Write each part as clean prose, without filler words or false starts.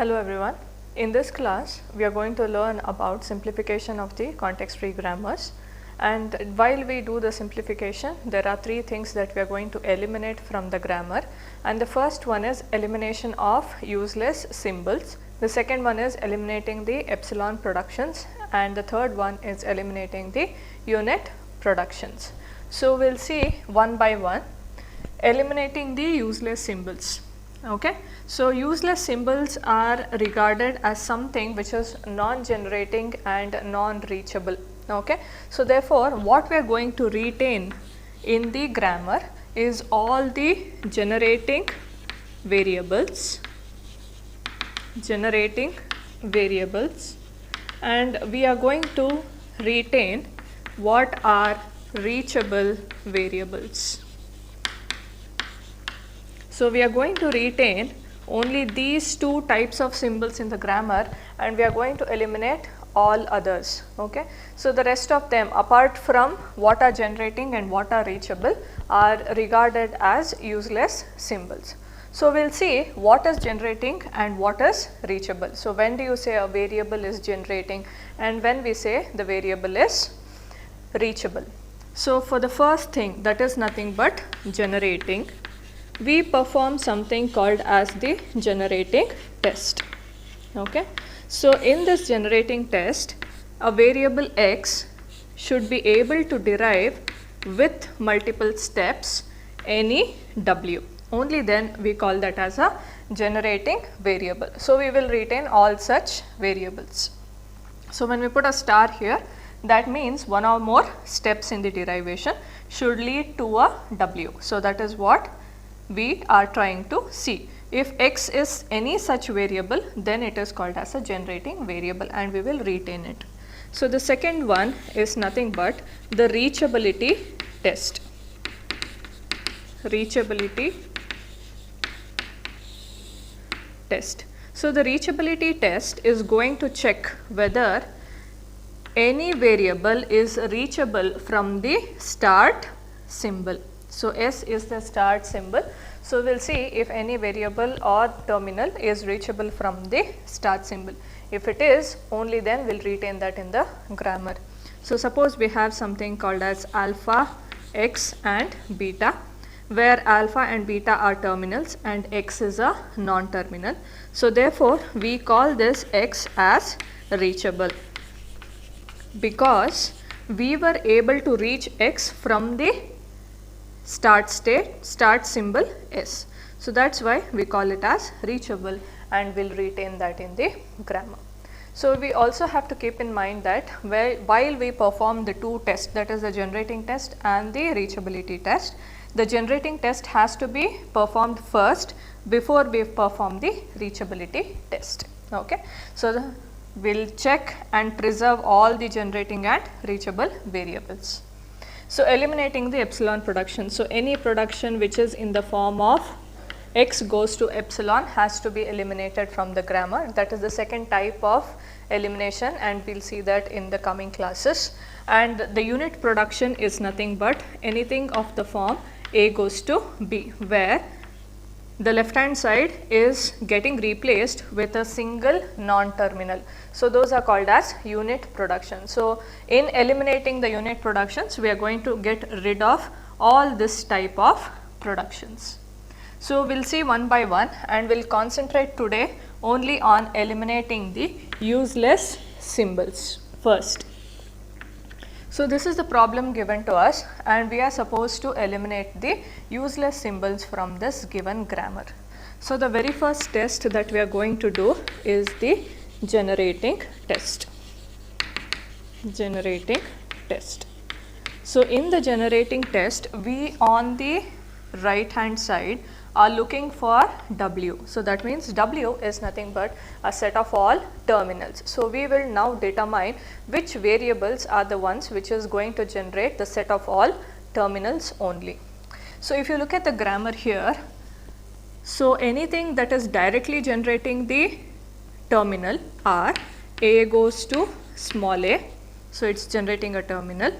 Hello everyone. In this class, we are going to learn about simplification of the context-free grammars. And while we do the simplification, there are three things that we are going to eliminate from the grammar. And the first one is elimination of useless symbols. The second one is eliminating the epsilon productions. And the third one is eliminating the unit productions. So we'll see one by one. Eliminating the useless symbols. Okay, so useless symbols are regarded as something which is non-generating and non-reachable. Okay, so therefore what we are going to retain in the grammar is all the generating variables, and we are going to retain what are reachable variables. So we are going to retain only these two types of symbols in the grammar, and we are going to eliminate all others. Okay, so the rest of them, apart from what are generating and what are reachable, are regarded as useless symbols. So we'll see what is generating and what is reachable. So when do you say a variable is generating and when we say the variable is reachable? So for the first thing, that is nothing but generating, we perform something called as the generating test. Okay, so in this generating test, a variable x should be able to derive with multiple steps any w. Only then we call that as a generating variable. So we will retain all such variables. So when we put a star here, that means one or more steps in the derivation should lead to a w. So that is what we are trying to see. If x is any such variable, then it is called as a generating variable and we will retain it. So the second one is nothing but the reachability test. Reachability test. So the reachability test is going to check whether any variable is reachable from the start symbol. So S is the start symbol. So we'll see if any variable or terminal is reachable from the start symbol. If it is, only then we'll retain that in the grammar. So suppose we have something called as alpha, x and beta, where alpha and beta are terminals and x is a non-terminal. So therefore we call this x as reachable because we were able to reach x from the start symbol S. So that's why we call it as reachable and we'll retain that in the grammar. So we also have to keep in mind that while we perform the two tests, that is the generating test and the reachability test, the generating test has to be performed first before we perform the reachability test. Okay, so we'll check and preserve all the generating and reachable variables. So eliminating the epsilon production. So any production which is in the form of x goes to epsilon has to be eliminated from the grammar. That is the second type of elimination and we'll see that in the coming classes. And the unit production is nothing but anything of the form a goes to b, where the left hand side is getting replaced with a single non-terminal. So those are called as unit production. So in eliminating the unit productions, we are going to get rid of all this type of productions. So we'll see one by one and we'll concentrate today only on eliminating the useless symbols first. So this is the problem given to us and we are supposed to eliminate the useless symbols from this given grammar. So the very first test that we are going to do is the generating test. Generating test. So in the generating test, we on the right hand side are looking for W. So that means W is nothing but a set of all terminals. So we will now determine which variables are the ones which is going to generate the set of all terminals only. So if you look at the grammar here, so anything that is directly generating the terminal are A goes to small a, so it's generating a terminal.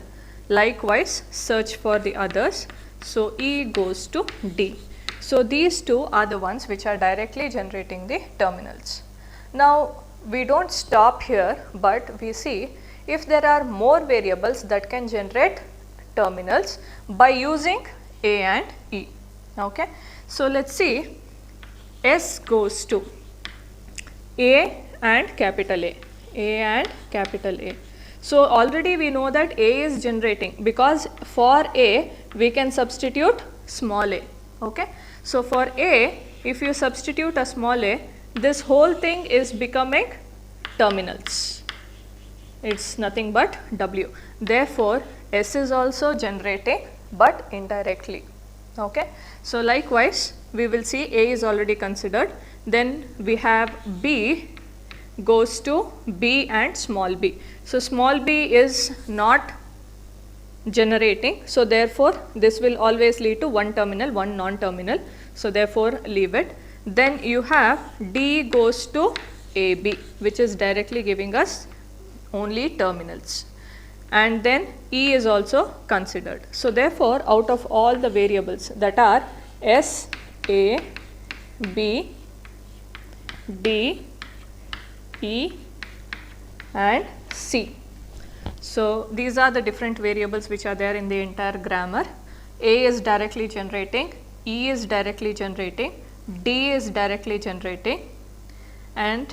Likewise search for the others, so E goes to D. So these two are the ones which are directly generating the terminals. Now we don't stop here, but we see if there are more variables that can generate terminals by using A and E. Okay. So let's see, S goes to A and capital A, A and capital A. So already we know that A is generating, because for A we can substitute small a. Okay. So for A, if you substitute a small a, this whole thing is becoming terminals. It's nothing but W. Therefore, S is also generating, but indirectly. Okay. So likewise, we will see A is already considered. Then we have B goes to B and small b. So small b is not generating. So therefore, this will always lead to one terminal, one non-terminal. So therefore, leave it. Then you have D goes to AB, which is directly giving us only terminals. And then E is also considered. So therefore, out of all the variables that are S, A, B, D, E and C. So these are the different variables which are there in the entire grammar. A is directly generating, E is directly generating, D is directly generating, and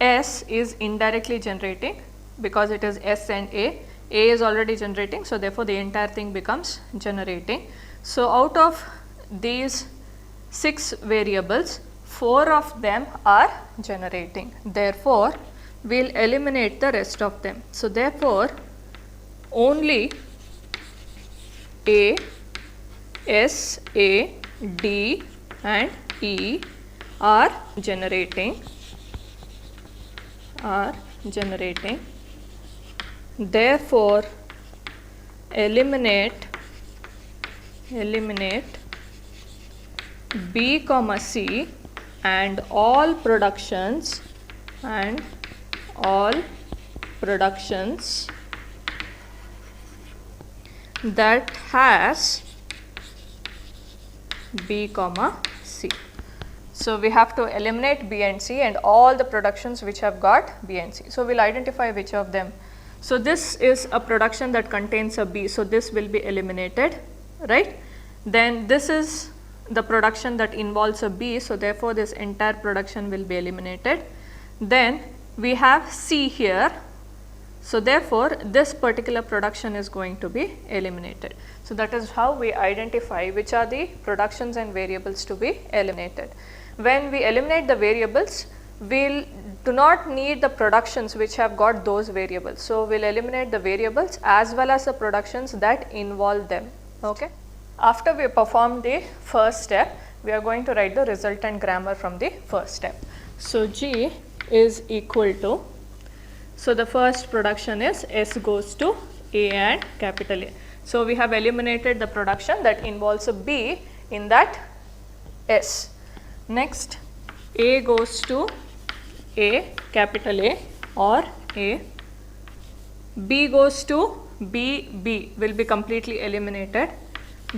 S is indirectly generating because it is S and A. A is already generating, so therefore the entire thing becomes generating. So out of these 6 variables, 4 of them are generating. Therefore, we will eliminate the rest of them. So therefore, only A, S, A, D and E are generating. Therefore, eliminate B, C and all productions that has B, C. So we have to eliminate B and C and all the productions which have got B and C. So we'll identify which of them. So this is a production that contains a B, so this will be eliminated, right? Then this is the production that involves a B, so therefore this entire production will be eliminated. Then we have C here, so therefore this particular production is going to be eliminated. So that is how we identify which are the productions and variables to be eliminated. When we eliminate the variables, we do not need the productions which have got those variables. So we'll eliminate the variables as well as the productions that involve them. Okay. After we perform the first step, we are going to write the resultant grammar from the first step. So G is equal to, so the first production is S goes to A and capital A. So we have eliminated the production that involves a B in that S. Next, A goes to A, capital A or A. B goes to B, B will be completely eliminated.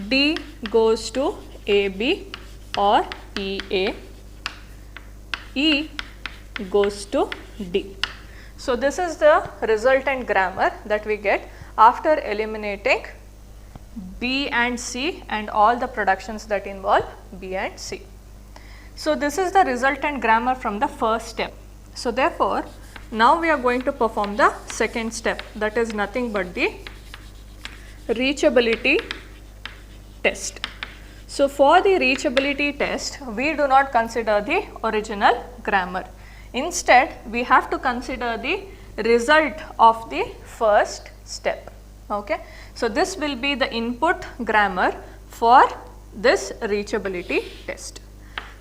D goes to AB or EA. E goes to D. So this is the resultant grammar that we get after eliminating B and C and all the productions that involve B and C. So this is the resultant grammar from the first step. So therefore, now we are going to perform the second step, that is nothing but the reachability test. So for the reachability test, we do not consider the original grammar. Instead, we have to consider the result of the first step. Okay. So this will be the input grammar for this reachability test.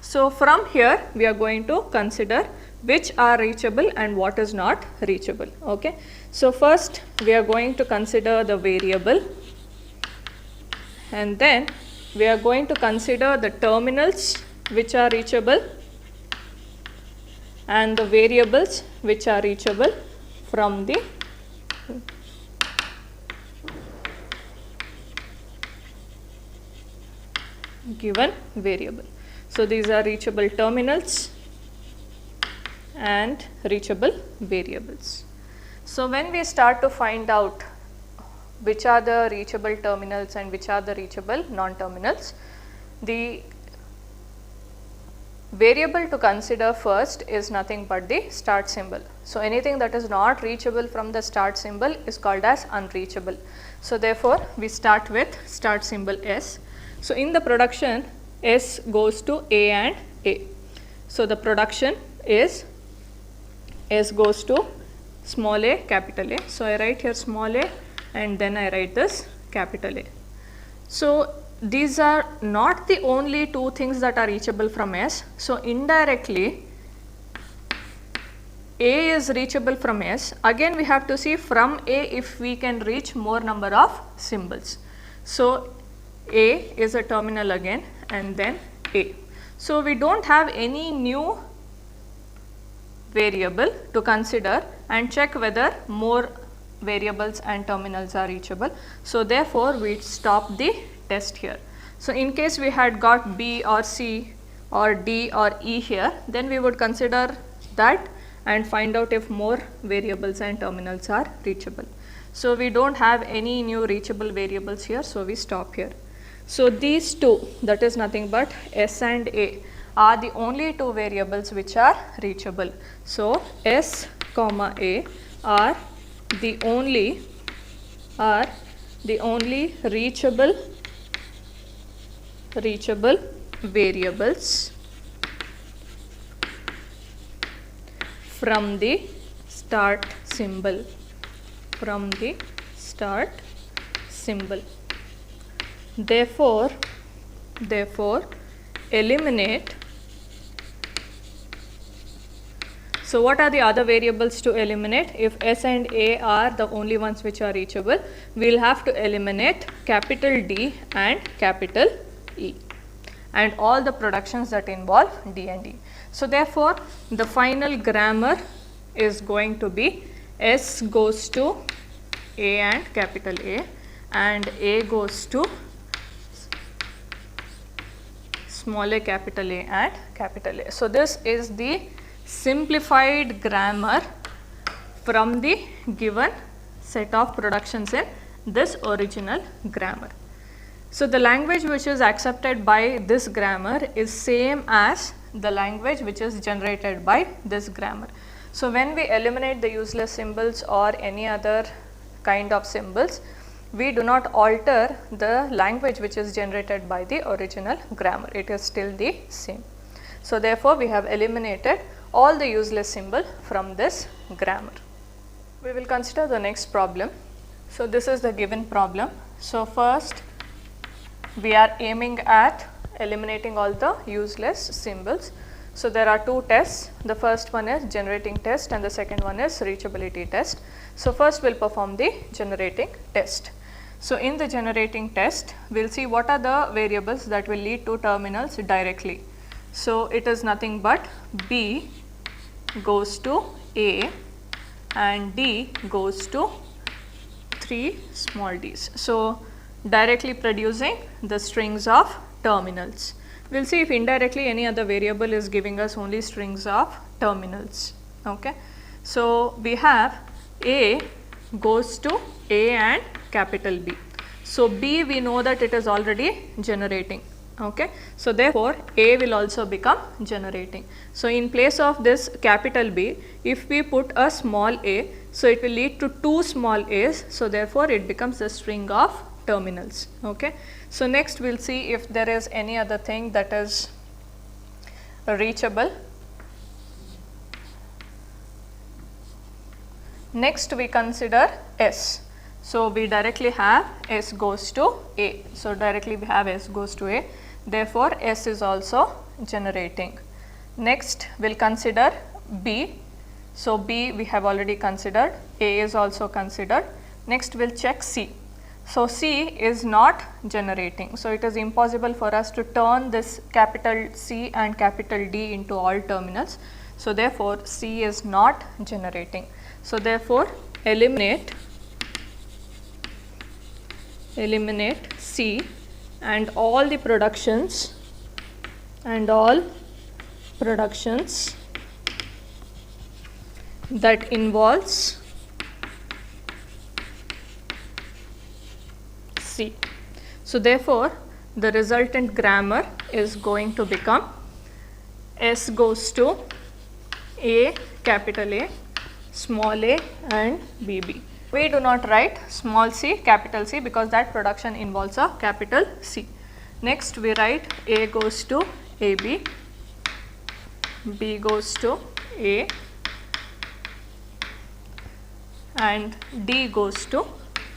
So from here, we are going to consider which are reachable and what is not reachable. Okay. So first, we are going to consider the variable, and then we are going to consider the terminals which are reachable and the variables which are reachable from the given variable. So these are reachable terminals and reachable variables. So when we start to find out which are the reachable terminals and which are the reachable non-terminals, the variable to consider first is nothing but the start symbol. So anything that is not reachable from the start symbol is called as unreachable. So therefore we start with start symbol S. So in the production, S goes to A and A. So the production is S goes to small a, capital A. So I write here small a and then I write this capital A. So these are not the only two things that are reachable from S. So indirectly A is reachable from S. Again we have to see from A if we can reach more number of symbols. So A is a terminal again and then A. So we don't have any new variable to consider and check whether more variables and terminals are reachable. So therefore we stop the test here. So in case we had got B or C or D or E here, then we would consider that and find out if more variables and terminals are reachable. So we don't have any new reachable variables here, so we stop here. So these two, that is nothing but S and A, are the only two variables which are reachable. So S comma A are the only reachable variables from the start symbol. Therefore eliminate. So what are the other variables to eliminate? If S and A are the only ones which are reachable, we will have to eliminate capital D and capital E and all the productions that involve D and E. So therefore the final grammar is going to be S goes to A and capital A and A goes to small a, capital A and capital A. So this is the simplified grammar from the given set of productions in this original grammar. So the language which is accepted by this grammar is same as the language which is generated by this grammar. So when we eliminate the useless symbols or any other kind of symbols, we do not alter the language which is generated by the original grammar. It is still the same. So therefore we have eliminated all the useless symbol from this grammar. We will consider the next problem. So this is the given problem. So first we are aiming at eliminating all the useless symbols. So there are two tests. The first one is generating test and the second one is reachability test. So first we will perform the generating test. So in the generating test, we will see what are the variables that will lead to terminals directly. So it is nothing but B goes to A and D goes to 3 small d's. So directly producing the strings of terminals. We will see if indirectly any other variable is giving us only strings of terminals. Okay. So we have A goes to A and capital B. So B, we know that it is already generating. Okay. So therefore A will also become generating. So in place of this capital B, if we put a small a, so it will lead to 2 small a's. So therefore it becomes a string of terminals. Okay. So next we will see if there is any other thing that is reachable. Next we consider S. So we directly have S goes to A. So directly we have S goes to A. Therefore S is also generating. Next we will consider B. So B we have already considered. A is also considered. Next we will check C. So C is not generating. So it is impossible for us to turn this capital C and capital D into all terminals. So therefore C is not generating. So therefore eliminate C and all the productions that involves C. So therefore, the resultant grammar is going to become S goes to A, capital A, small a and BB. We do not write small c, capital C because that production involves a capital C. Next we write A goes to AB, B goes to A and D goes to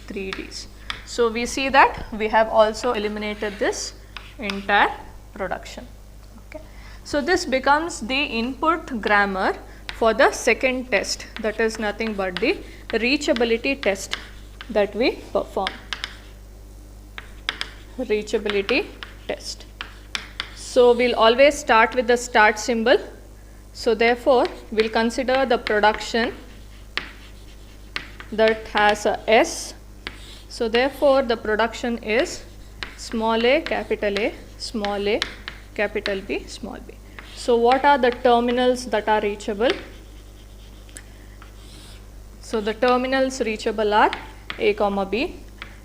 3 Ds. So we see that we have also eliminated this entire production. Okay. So this becomes the input grammar for the second test, that is nothing but the reachability test that we perform. Reachability test. So we'll always start with the start symbol. So therefore we'll consider the production that has a S. So therefore the production is small a, capital A, small a, capital B, small b. So what are the terminals that are reachable? So the terminals reachable are A comma B,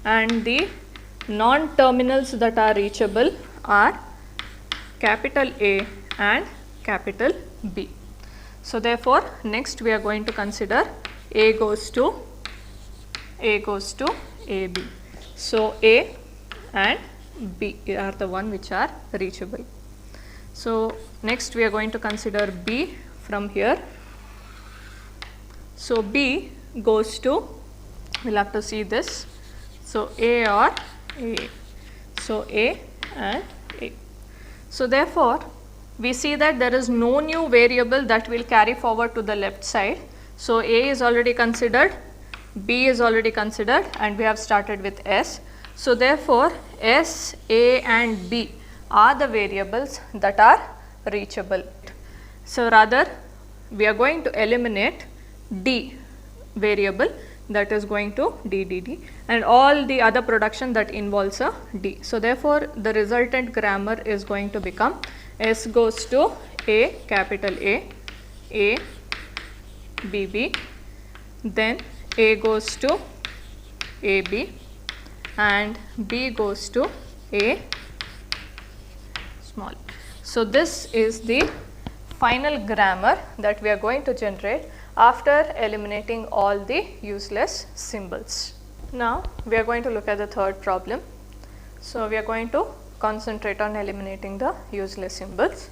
and the non-terminals that are reachable are capital A and capital B. So therefore next we are going to consider A goes to AB. So A and B are the one which are reachable. So next we are going to consider B from here. So B goes to, we'll have to see this. So A or A. So A and A. So therefore we see that there is no new variable that will carry forward to the left side. So A is already considered, B is already considered, and we have started with S. So therefore S, A and B are the variables that are reachable. So rather we are going to eliminate D variable, that is going to DDD, and all the other production that involves a D. So therefore the resultant grammar is going to become S goes to A, capital A, BB, then A goes to AB and B goes to A, small. So this is the final grammar that we are going to generate after eliminating all the useless symbols. Now we are going to look at the third problem. So we are going to concentrate on eliminating the useless symbols.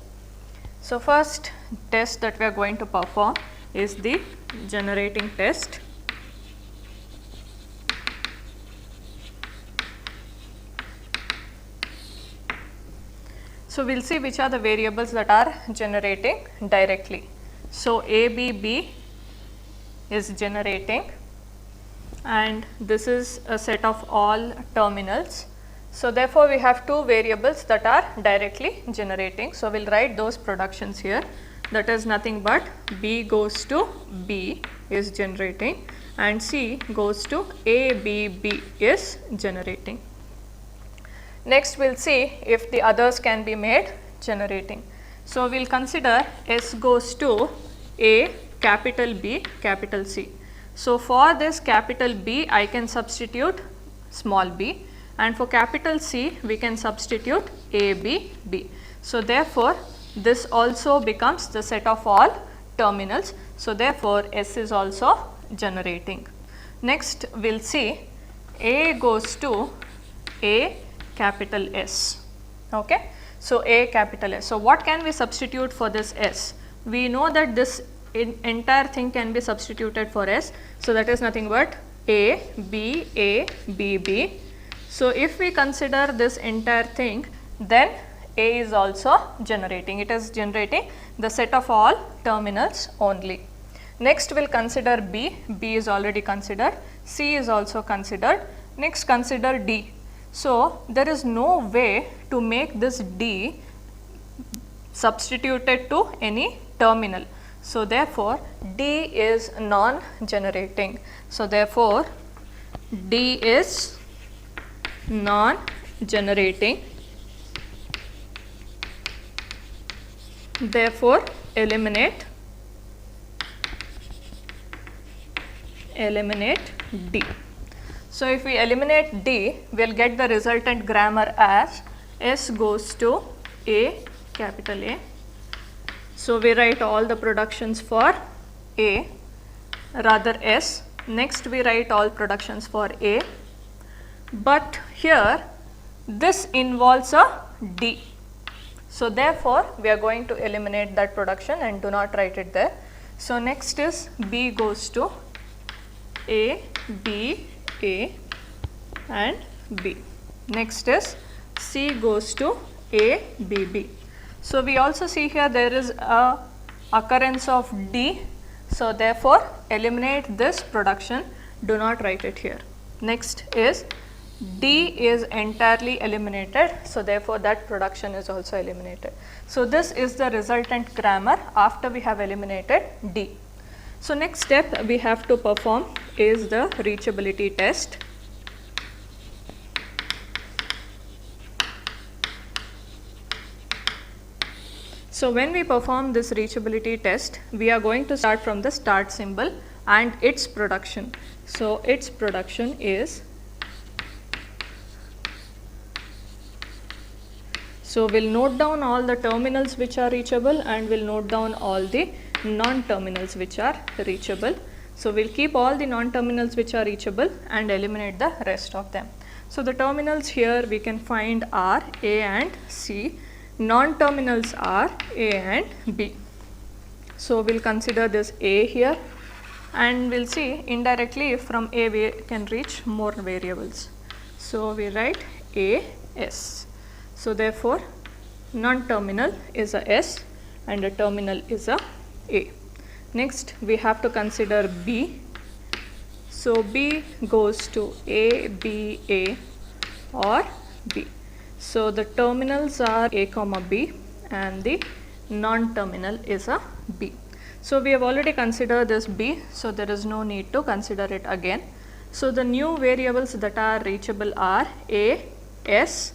So first test that we are going to perform is the generating test. So we'll see which are the variables that are generating directly. So ABB is generating, and this is a set of all terminals. So therefore we have two variables that are directly generating. So we'll write those productions here. That is nothing but B goes to B is generating and C goes to ABB is generating. Next we'll see if the others can be made generating. So we'll consider S goes to A, capital B, capital C. So for this capital B I can substitute small b, and for capital C we can substitute ABB. So therefore this also becomes the set of all terminals. So therefore S is also generating. Next we'll see A goes to A, capital S. Okay. So A, capital S. So what can we substitute for this S? We know that this entire thing can be substituted for S. So that is nothing but A, B, A, B, B. So if we consider this entire thing, then A is also generating. It is generating the set of all terminals only. Next we'll consider B. B is already considered. C is also considered. Next consider D. So there is no way to make this D substituted to any terminal. So therefore D is non-generating. So therefore D is non-generating. Therefore eliminate eliminate D. So if we eliminate D, we'll get the resultant grammar as S goes to A, capital A. So we write all the productions for A, rather S. Next we write all productions for A. But here this involves a D. So therefore we are going to eliminate that production and do not write it there. So next is B goes to A, B, A and B. Next is C goes to A, B, B. So we also see here there is a occurrence of D. So therefore eliminate this production, do not write it here. Next is D is entirely eliminated, so therefore that production is also eliminated. So this is the resultant grammar after we have eliminated D. So next step we have to perform is the reachability test. So when we perform this reachability test, we are going to start from the start symbol and its production. So its production is, so we'll note down all the terminals which are reachable and we'll note down all the non-terminals which are reachable. So we'll keep all the non-terminals which are reachable and eliminate the rest of them. So the terminals here we can find are A and C. Non-terminals are A and B. So we'll consider this A here and we'll see indirectly from A we can reach more variables. So we write A, S. So therefore non-terminal is a S and a terminal is a A. Next we have to consider B. So B goes to A, B, A or B. So the terminals are A comma B and the non-terminal is a B. So we have already considered this B, so there is no need to consider it again. So the new variables that are reachable are A, S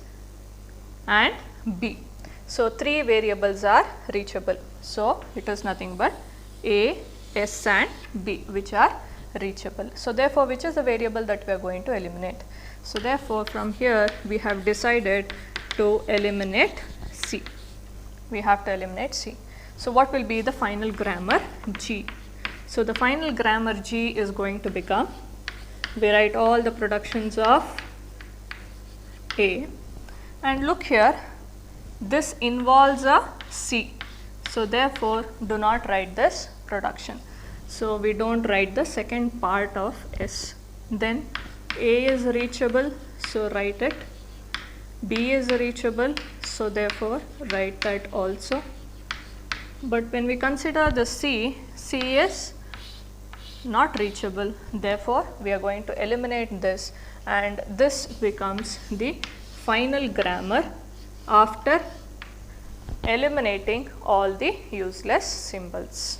and B. So three variables are reachable. So it is nothing but A, S and B which are reachable. So therefore which is the variable that we are going to eliminate? So therefore from here we have decided to eliminate C. We have to eliminate C. So what will be the final grammar? G. So the final grammar G is going to become, we write all the productions of A and look here, this involves a C. So therefore do not write this production. So we don't write the second part of S. Then A is reachable, so write it. B is reachable, so therefore write that also. But when we consider the C, C is not reachable, therefore we are going to eliminate this and this becomes the final grammar after eliminating all the useless symbols.